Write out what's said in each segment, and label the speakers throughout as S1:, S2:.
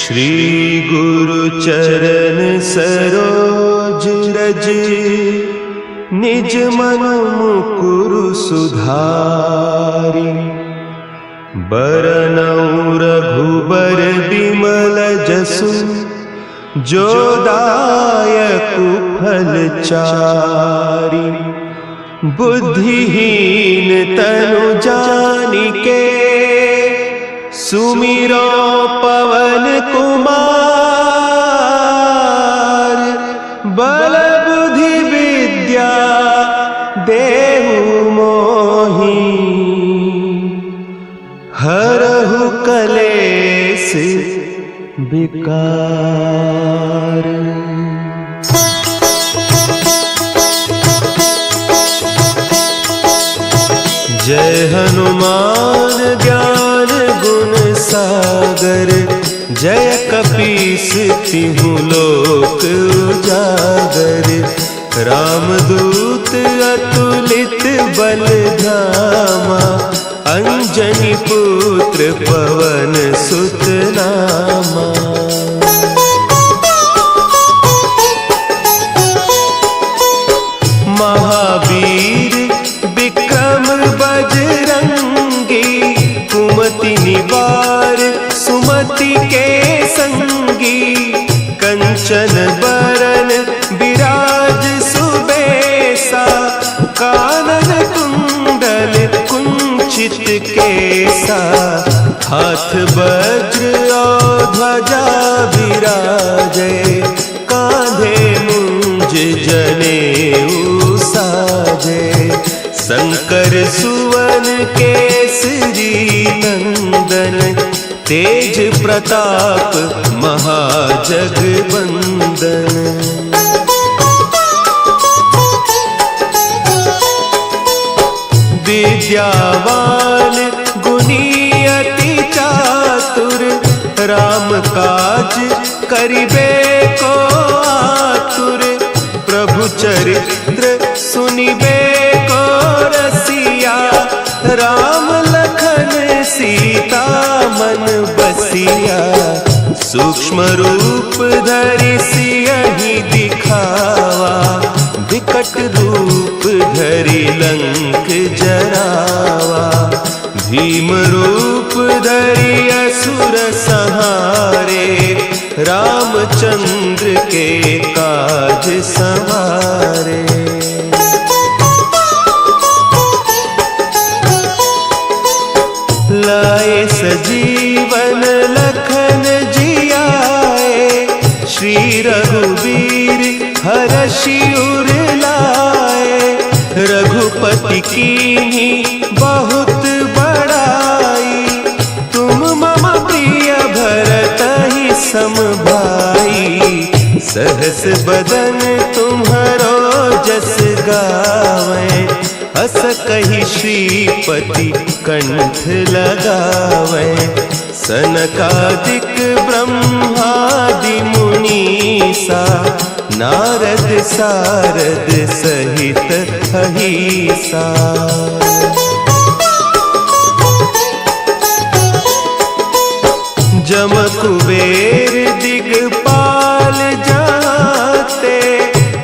S1: श्री गुरु चरण सरोज रज, निज मन मुकुरु सुधारि। बरनउँ रघुबर बिमल जसु, जो दायकु फल चारि। बुद्धिहीन तनु जानिके, सुमिरो पवन कुमार। बल बुद्धि विद्या देहु मोहि, हरहु कलेस विकार। जय हनुमान ज्ञान गुण सागर, जय कपीस तिहु लोक उजागर। रामदूत अतुलित बल धामा, अंजनी पुत्र पवन सुत नामा। महावीर विक्रम बजरंगी, कुमति निवार सुमति के संगी। कंचन बरन विराज सुबेसा, कानन कुंडल कुंचित केसा। हाथ वज्र और ध्वजा विराजे, कांधे मुंज जनेऊ साजे। शंकर सुवन केसरी नंदन, तेज प्रताप महाजगवंदन। विद्यावान गुणी अति चातुर, राम काज करिबे को आतुर। प्रभु चरित्र सुनिबे को रसिया, राम लखन सीता मन बसिया। सूक्ष्म रूप धरि सियहि दिखावा, विकट रूप धरि लंक जरावा। भीम रूप धरि असुर संहारे, रामचंद्र के काज संवारे। लाए सजीवन लखन जियाए, श्री रघुवीर हरषि उर लाए। रघुपति कीन्ही बहुत बड़ाई, तुम मम प्रिय भरतहि सम भाई। सहस बदन तुम्हरो जस गावें, अस कहि श्रीपति कंठ लगावें। सनकादिक ब्रह्मादि मुनीसा, नारद सारद सहित अहीसा। जम कुबेर दिगपाल जाते,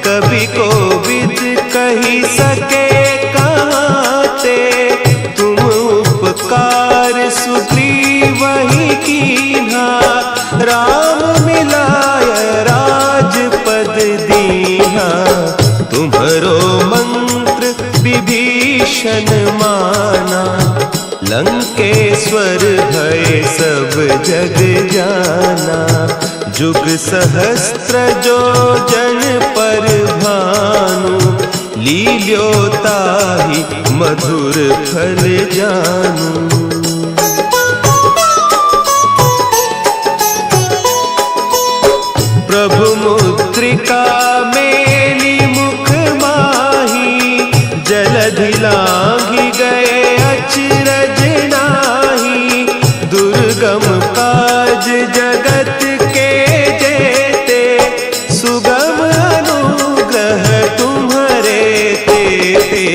S1: कवि कोविद कहि सके कहते। तुम उपकार सुग्रीवहि कीन्हा, राम मिलाय राजपद दीन्हा। तुम्हरो मंत्र विभीषण माना, लंकेश्वर भय सब जग जाना। जुग सहस्त्र जो जन पर भानु, लील्योताहि मधुर फल जानू। प्रभु मुद्रिका मेली मुख माही, जलधि लांघि गए अचरज नाही। दुर्गम काज जगत के जेते, सुगम अनुग्रह तुम्हरे तेते।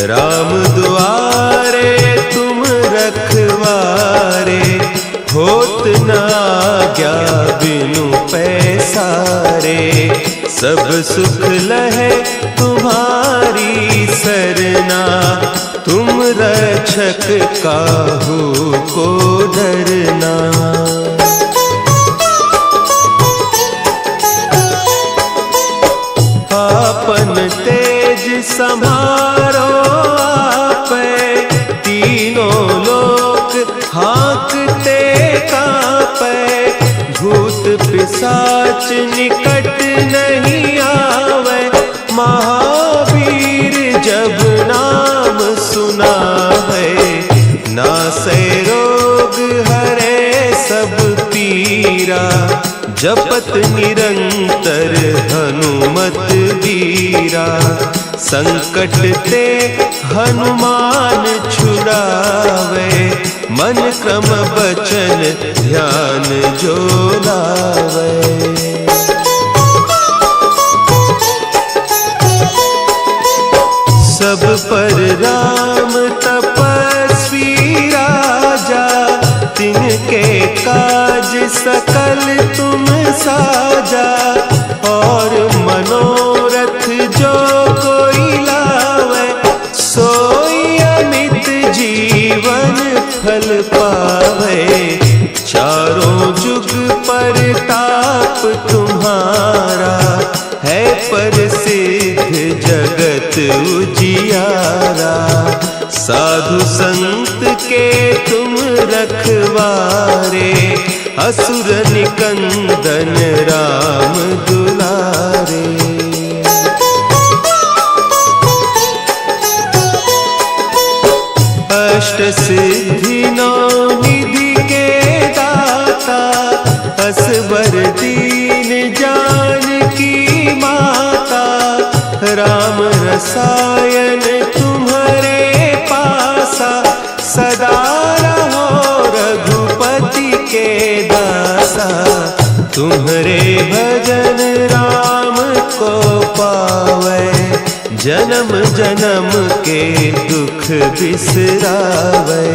S1: राम दुआरे तुम रखवारे, होत न आज्ञा बिनु पैसारे, सब सुख लहे तुम्हारी सरना, तुम रक्षक काहू को डरना। आपन तेज समारो आपे, तीनों लोक हाँकते कांपे, भूत पिशाच निकट नहीं आवे, महावीर जब नाम सुनावे, नासै रोग हरे सब पीरा, जपत निरंतर हनुमत बीरा, संकट ते हनुमान छुड़ावे, मन क्रम बचन ध्यान जो लावे। सब पर राम तपस्वी राजा, तिनके काज सकल तुम साजा, और मनोरथ जो कोई लावे, सोई अमित जीवन फल पावे, चारों जुग परताप तुम्हारा, है प्रसिद्ध जगत उजियारा, साधु संत के तुम रखवारे, असुर निकंदन राम दुलारे। अष्ट सिद्धि नौ निधि के दाता, असवर दीन जानकी माता, राम रसायन तुम्हारे पासा, सदा रहो रघुपति के दासा, तुम्हारे भजन राम को पावे, जन्म जन्म के दुख बिसरावे,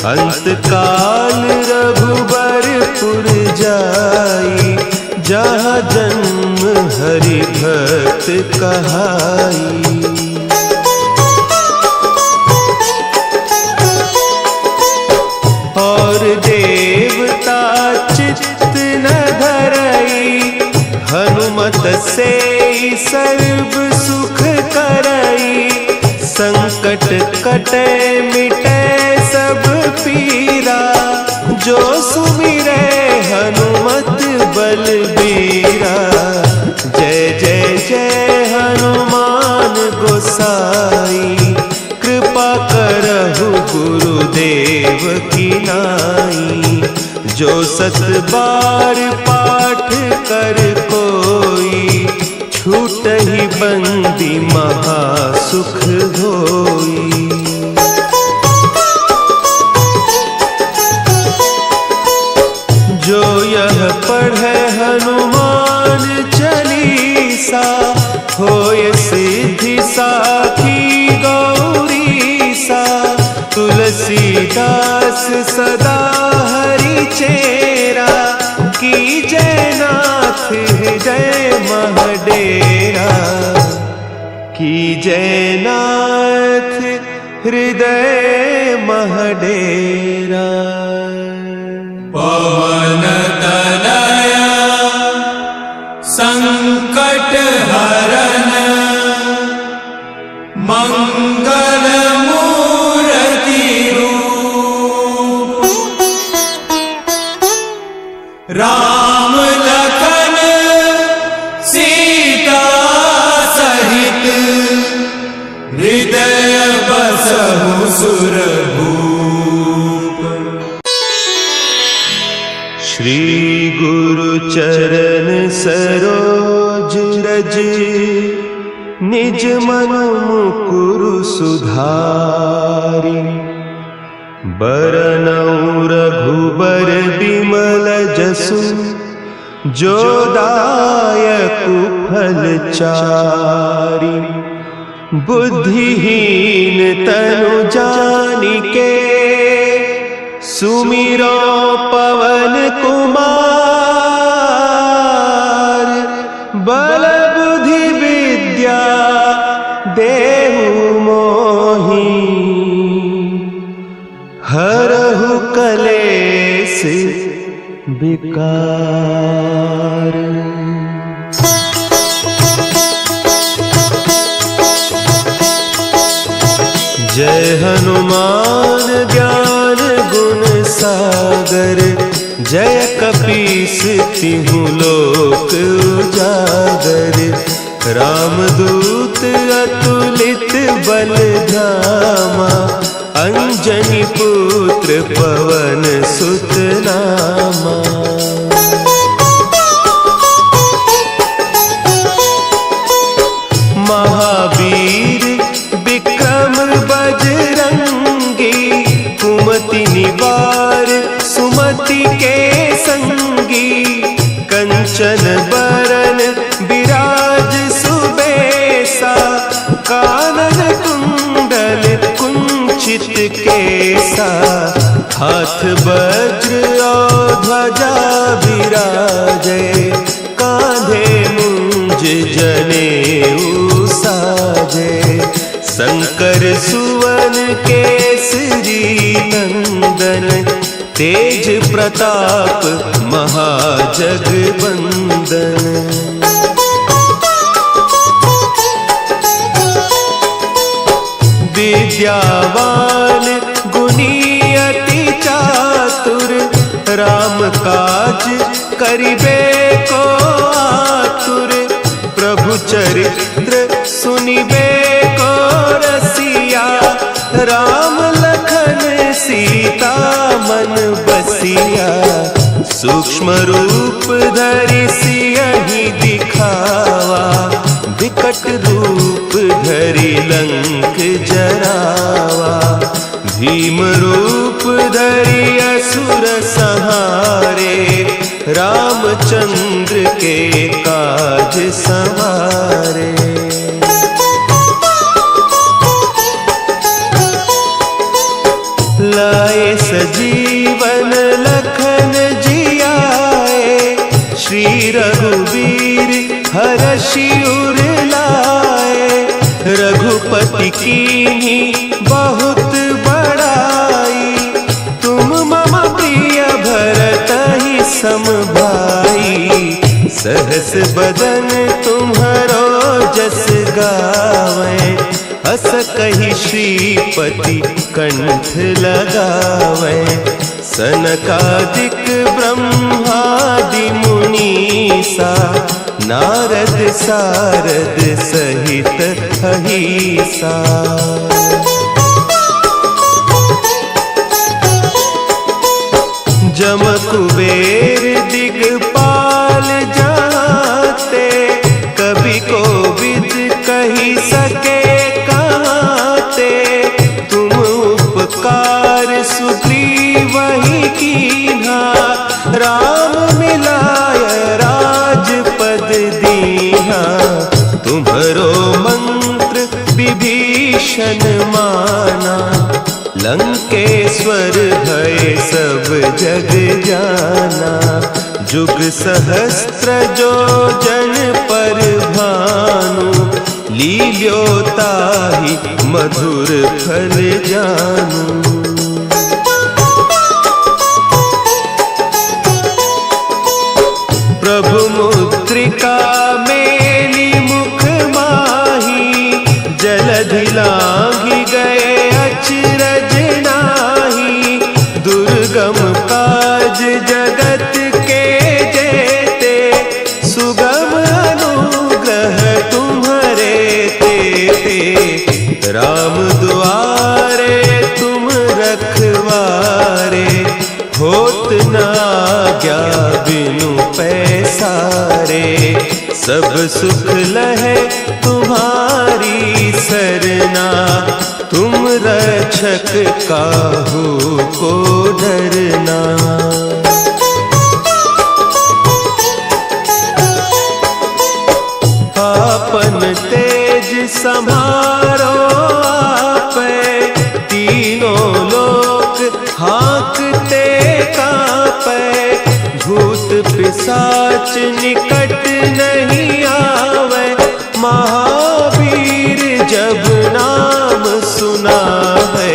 S1: अंत काल रघुबरपुर जाई, जहाँ जन्म हरि भक्त कहाई। और देवता चित्त न धरई, हनुमत से सर्व सुख करई, संकट कटे मिटे सब पीरा, जो सुमिरे हनुमत बलबीरा। जय जय जय हनुमान गोसाई, कृपा करहु गुरुदेव की नाई, जो सत बार पाठ कर कोई, छूटहि बंदी महासुख होई। जो यह पढ़े हनुमान चालीसा, होय सिद्धि साखी गौरीसा, तुलसीदास सदा हरि चेरा, की जय नाथ हृदय महडेरा, की जय नाथ हृदय महडेरा।
S2: पवन तनया संकट हरन, मंगल मूर्ति रूप, राम लखन सीता सहित, हृदय बसहु सुरभूप।
S1: श्री गुरु चरण सरोज रज, निज मन मुकुरु सुधारि, बरनउँ रघुबर बिमल जसु, जो दायकु फल चारि। बुद्धिहीन तनु जानिके, सुमिरो पवन कुमार, केस विकार। जय हनुमान ज्ञान गुण सागर, जय कपीस तिहु लोक उजागर। रामदूत अतुलित बल धामा, अंजनी पुत्र पवन सुत नामा। महावीर विक्रम बजरंगी, कुमति निवार सुमति के संगी। कंचन बरन विराज सुबेसा, कानन कुंडल कुंचित केसा। हाथ वज्र और ध्वजा विराजे, कांधे मुंज जनेऊ साजे। शंकर सुवन केसरी नंदन, तेज प्रताप महाजगवंदन। विद्यावान गुणी अति चातुर, राम काज करिबे को आतुर। प्रभु चरित्र सुनिबे को रसिया, राम लखन सीता मन बसिया। सूक्ष्म रूप धरि सियहि दिखावा, विकट रूप धरि लंक जरावा। भीम रूप धरि असुर संहारे, रामचंद्र के काज संवारे। लाए सजीवन लखन जियाए, श्री रघुवीर हरषि उर लाए। रघुपति कीन्ही बहुत बड़ाई, तुम मम प्रिय भरतहि सम भाई। सहस बदन तुम्हरो जस गावें, हस कहि श्रीपति कंठ लगावें। सनकादिक ब्रह्मादि मुनीसा, नारद सारद सहित अहीसा। जम कुबेर दिगपाल जाते, कवि कोविद कही सके कहते। तुम उपकार सुग्रीवहि कीन्हा, राम मिलाय राजपद दीन्हा। तुम्हरो मंत्र विभीषण माना, लंकेश्वर भय सब जग जाना। जुग सहस्त्र जो जन पर भानु, लील्योताहि मधुर फल जानू। प्रभु मुद्रिका मेली मुख माही, जलधि लांघि गए अचरज नाही। दुर्गम काज जगत के जेते, सुगम अनुग्रह तुम्हरे तेते। राम दुआरे तुम रखवारे, होत न आज्ञा बिनु पैसारे। सब सुख लहे तुम्हारी सरना, तुम रक्षक काहू को डरना। आपन तेज समारो आपे, तीनों लोक हाँकते कांपे। भूत पिशाच निकट नहीं आवे, महावीर जब नाम सुना है।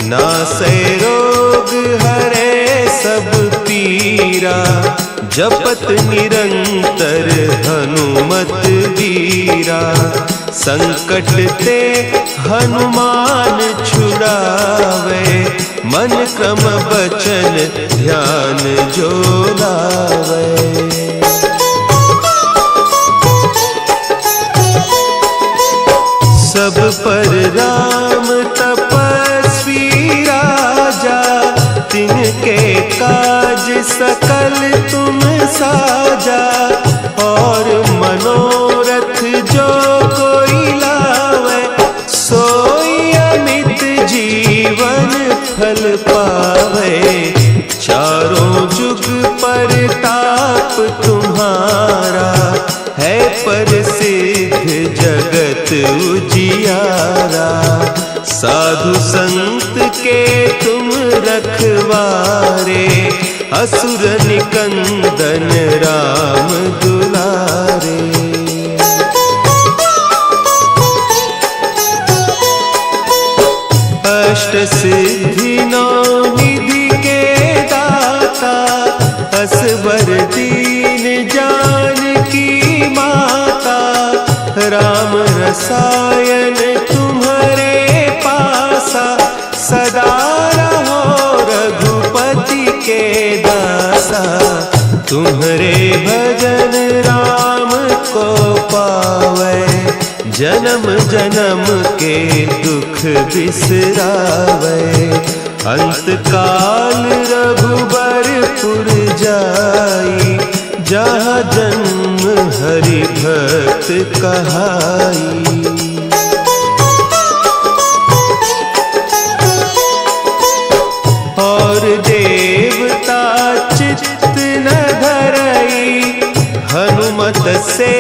S1: नासै रोग हरे सब वीरा जपत निरंतर हनुमत वीरा। संकट ते हनुमान छुड़ावे मन क्रम बचन ध्यान जो लावे। सब पर राम तपस्वी राजा तिनके काज सकल तुम साजा। और मनोरथ जो कोई लावे सोई अमित जीवन फल पावे। चारों जुग परताप तुम्हारा है प्रसिद्ध जगत उजियारा। साधु संत के तुम रखवारे असुर निकंदन राम दुलारे। अष्ट सिद्धि नौ निधि के दाता असवर दीन जानकी माता। राम रसायन तुम्हारे पासा सदा रहो रघुपति के दासा। तुम्हारे भजन राम को पावे जन्म जन्म के दुख बिसरावे। अंत काल रघुबरपुर जाई जहाँ जन्म हरि भक्त कहाई। और देवता चित्त न धरई हनुमत से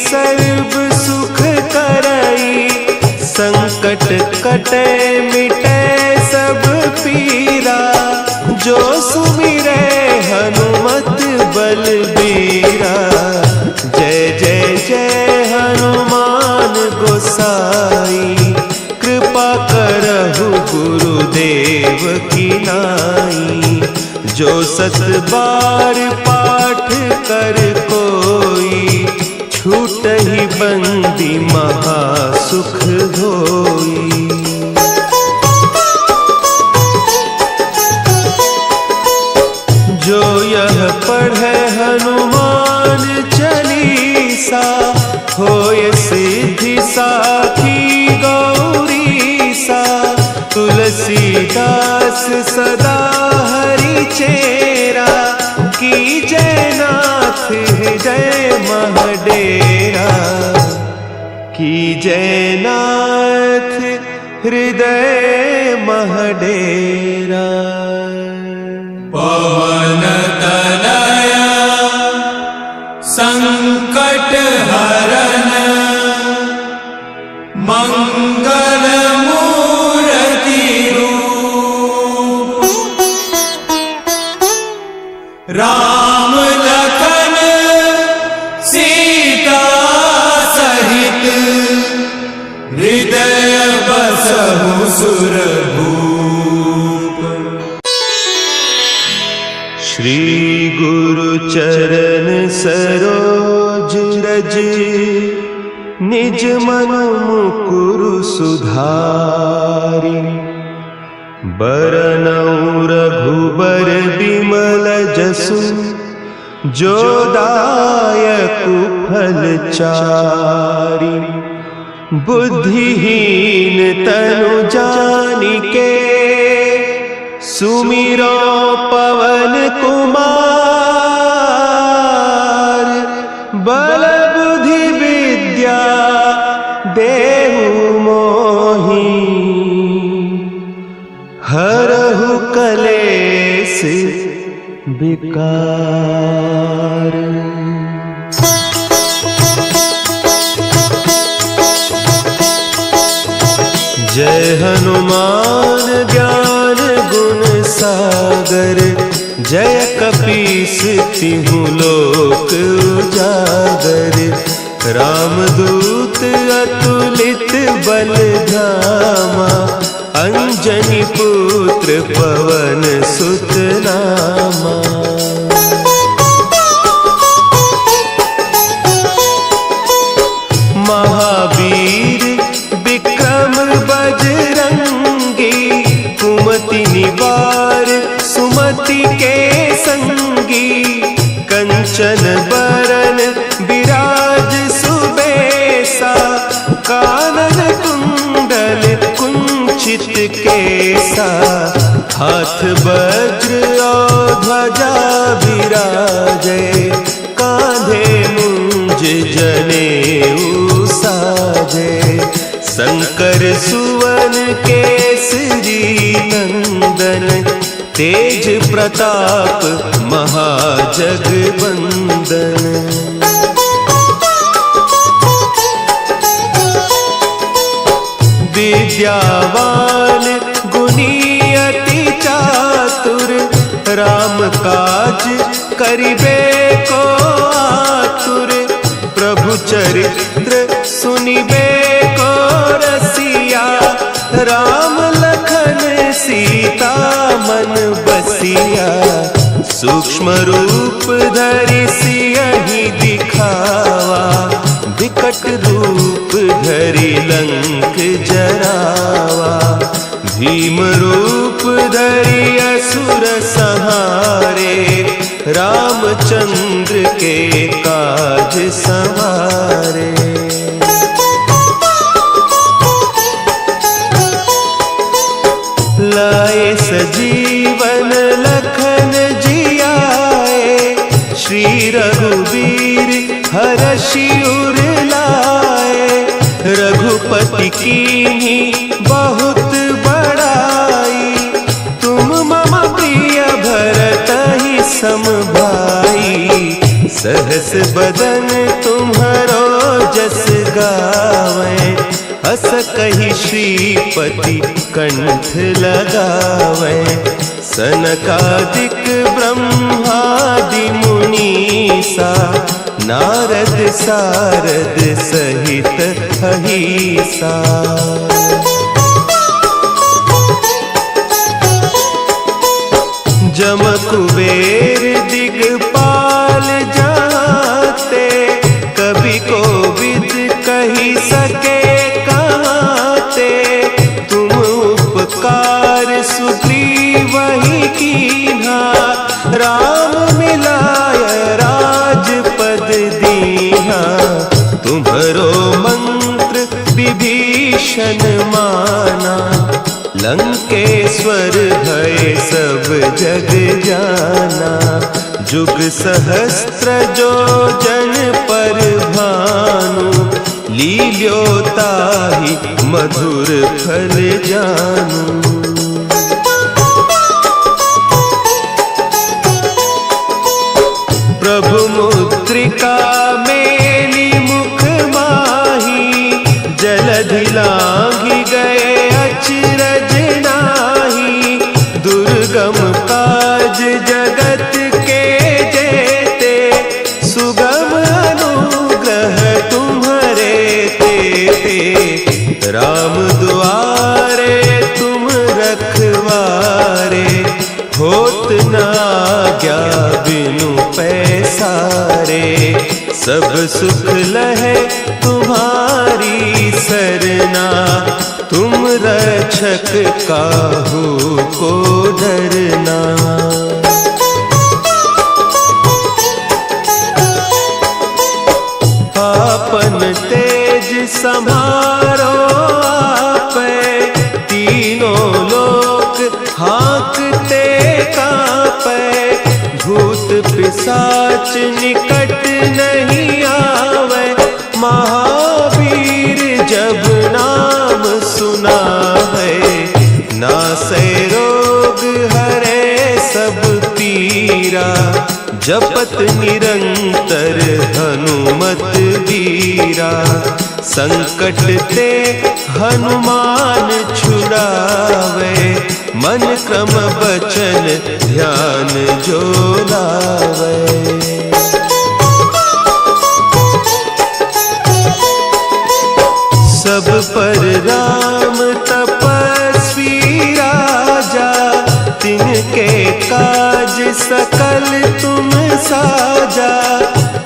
S1: सर्व सुख करई। संकट कटे मिटे सब पीरा जो सुमिरे हनुमत बलबीरा। जय जय जय हनुमान गोसाई कृपा करहु गुरुदेव की नाई। जो सत बार पाठ कर कोई छूटहि बंदी महासुख होई। जो यह पढ़े हनुमान चालीसा होय सिद्धि साखी गौरीसा। तुलसीदास सदा हरि चेरा की जयनाथ हृदय महडेरा। की जयनाथ हृदय महडेरा।
S2: पवन तनया संकट हरन मंगल मूर्ति रूप। राम लखन सीता सहित हृदय बसहु सुरभूप।
S1: श्री गुरु चरण सरोज रज निज मन मुकुरु सुधारि। बरनउँ रघुबर बिमल जसु जो दायकु फल चारि। बुद्धिहीन तनु जानिके सुमिरो पवन कुमार। बल बुद्धि विद्या देहु मोहि हरहु कलेस विकार। जय हनुमान ज्ञान गुण सागर। जय कपीस तिहु लोक उजागर। रामदूत अतुलित बल धामा। अंजनी पुत्र पवन सुत नामा। संगी, कंचन बरन विराज सुबेसा, कानन कुंडल कुंचित केसा, हाथ वज्र और ध्वजा विराजे, कांधे मुंज जनेऊ साजे, शंकर सुवन केसरी नंदन, तेज प्रताप महाजगबंदन। विद्यावान गुणी अति चातुर, राम काज करिबे को आतुर, प्रभु चरित्र सुनिबे को रसिया, राम लखन सीता मन बसिया, सूक्ष्म रूप धरि सियहि दिखावा, विकट रूप धरि लंक जरावा, भीम रूप धरि असुर संहारे, रामचंद्र के काज संवारे। लाए सजीवन लखन जियाए, श्री रघुवीर हरषि उर लाए, रघुपति कीन्ही बहुत बड़ाई, तुम मम प्रिय भरतहि सम भाई, सहस बदन तुम्हरो जस गावें, हस कहि श्रीपति कंठ लगावें, सनकादिक ब्रह्मादि मुनीसा, नारद सारद सहित अहीसा। जम कुबेर दिगपाल जाते, कवि कोविद कही सके कहते, तुम उपकार सुग्रीवहि कीन्हा, राम मिलाय राजपद दीन्हा, तुम्हरो मंत्र विभीषण माना, लंकेश्वर भय सब जग जाना, जुग सहस्त्र जो जन पर भानु, लील्योताहि मधुर फल जानू। प्रभु मुद्रिका मेली मुख माही, जलधि लांघि गए अचरज नाही, दुर्गम काज जगत के जेते, सुगम अनुग्रह तुम्हरे तेते, राम दुआरे तुम रखवारे, होत न आज्ञा बिनु पैसारे, सब सुख लहे तुम्हारी सरना, तुम रक्षक काहू को डरना। आपन तेज समारो आपै, तीनों लोक हाँकते कांपै, भूत पिशाच निकट नहीं आवे, महावीर जब नाम सुना है, नासै रोग हरे सब पीरा, जपत निरंतर हनुमत वीरा, संकट ते हनुमान छुड़ावे, मन क्रम बचन ध्यान जो लावे। सब पर राम तपस्वी राजा, तिनके काज सकल तुम साजा,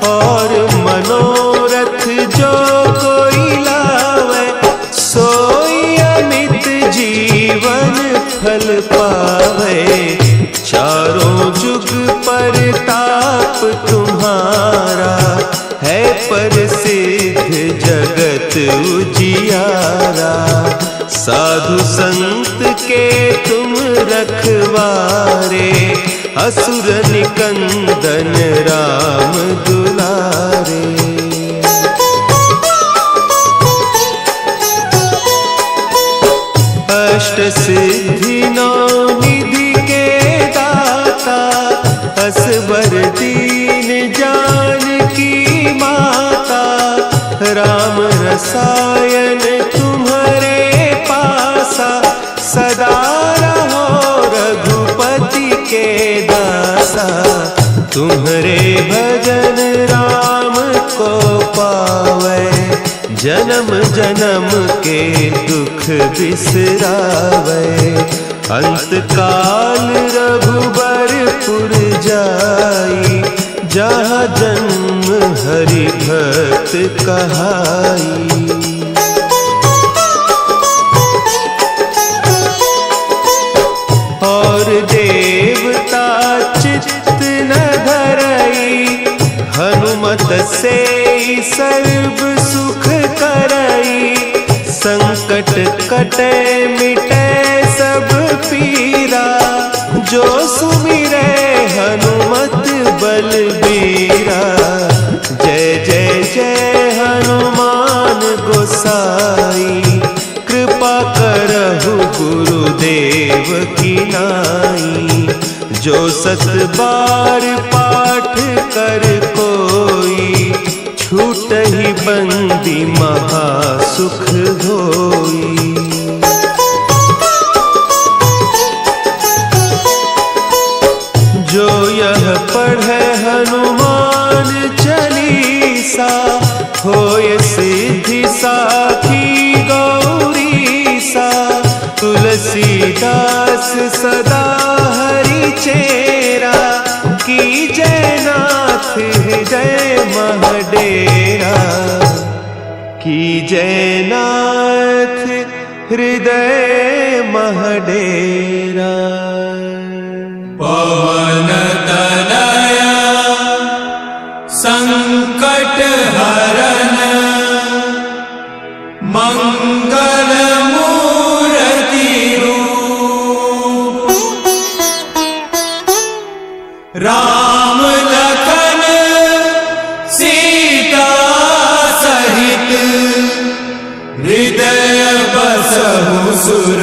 S1: और मनोरथ जो कोई लावे, सोई अमित जीवन फल पावे, चारों जुग परताप तुम्हारा, है प्रसिद्ध जगत उजियारा। साधु संत के तुम रखवारे, असुर निकंदन राम दुलारे। अष्ट सिद्धि नौ निधि के दाता, असबर दीन जानकी माता। राम रसायन तुम्हारे पासा, सदा रहो रघुपति के दासा। तुम्हारे भजन राम को पावे, जन्म जन्म के दुख बिसरावे। अंत काल रघुबरपुर जाई, जहाँ जन्म हरि भक्त कहाई। और देवता चित्त न धरई, हनुमत से सर्व सुख करई। संकट कटे मिटे सब पीरा, जो सुमिरे हनुमत बलबीरा। जय जय जय हनुमान गोसाई, कृपा करहु गुरुदेव की नाई। जो सत बार पाठ कर कोई, छूट ही बंदी महासुख होई। जो यह पढ़े हनुमान चालीसा, होय सिद्धि साखी गौरीसा। तुलसीदास सदा हरि चेरा, की जयनाथ हृदय महडेरा। की जयनाथ हृदय महडेरा।
S2: पवन तनया संकट हरन, मंगल मूर्ति रूप। राम लखन सीता सहित, हृदय बसहु सुर